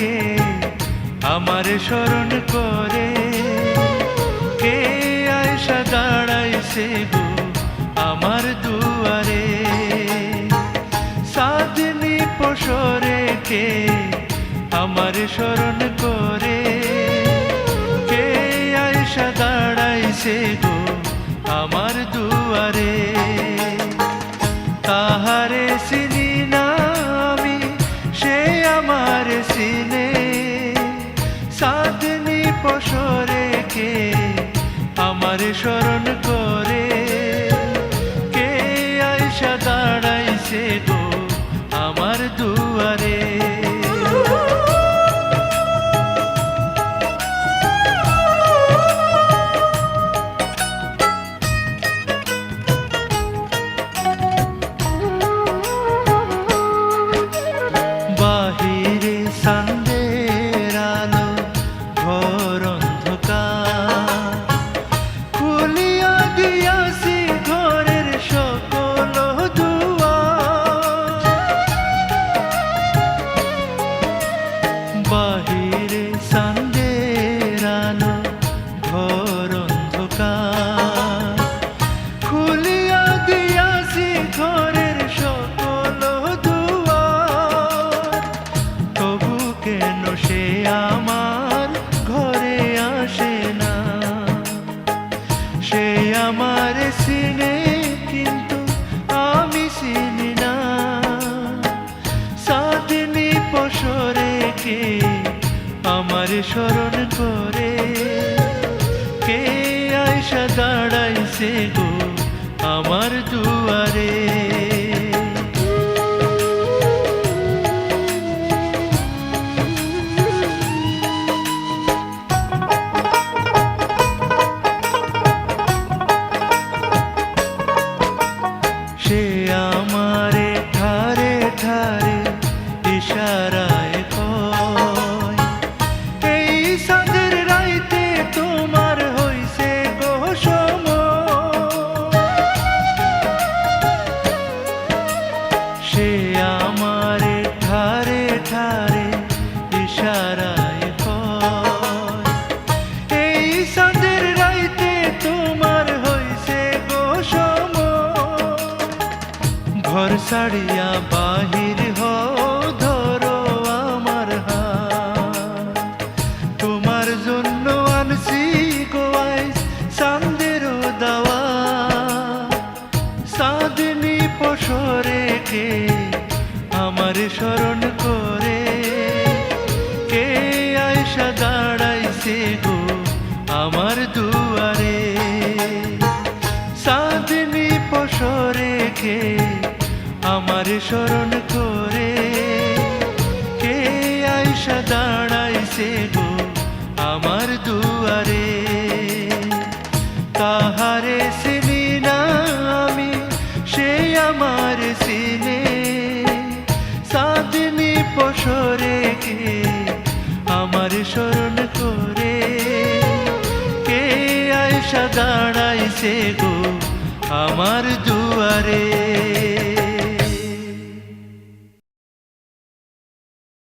কে আমার স্মরণ করে, কে আয়সা দাঁড়াইছে গো আমার দুয়ারে। সাধনি পশরে কে আমার স্মরণ করে, কে আয়সা দাঁড়াইছে গো আমার দুয়ারে। তাহারে চিনি না আমি, সে আমার চিনে। সাধনি পশরে কে আমার স্মরণ করে, কে আয়সা দাঁড়াইছে গো আমার দুয়ারে। বাহিরে চাঁদের আলো, ঘর অন্ধকার, খুলিয়া দিয়াছি ঘরের সকল দুয়ার। বাহিরে চাঁদের আলো, ঘর অন্ধকার, খুলিয়া দিয়াছি ঘরের সকল দুয়ার। তবু কেন সে আমার ঘরে আসে না? সে আমার চিনে কিন্তু আমি চিনি না। সাধনি পশরে কে আমার স্মরণ করে, কে আয়সা দাঁড়াইছে গো আমার দুয়ারে। সে আমারে ঠারে ঠারে ইশারায় কয়, এই চাঁদের রাইতে তোমার হইছে গো সময়। সে আমারে ঠারে ঠারে ইশারায় কয়, এই চাঁদের রাইতে তোমার হইছে গো সময়। ঘর ছাড়িয়া বাহির হও, ধরো আমার হাত। তোমার জন্য আনছি গো আইস চাঁদের দাওয়া। সাধনি পশরে কে আমার স্মরণ করে, কে আয়সা দাঁড়াইছে গো আমার দুয়ারে। সাধনি পশরে কে আমার স্মরণ করে, কে আয়সা দাঁড়াইছে গো আমার দুয়ারে। তাহারে চিনি না আমি, সে আমার চিনে। সাধনি পশরে কে আমার স্মরণ করে, কে আয়সা দাঁড়াইছে গো আমার দুয়ারে।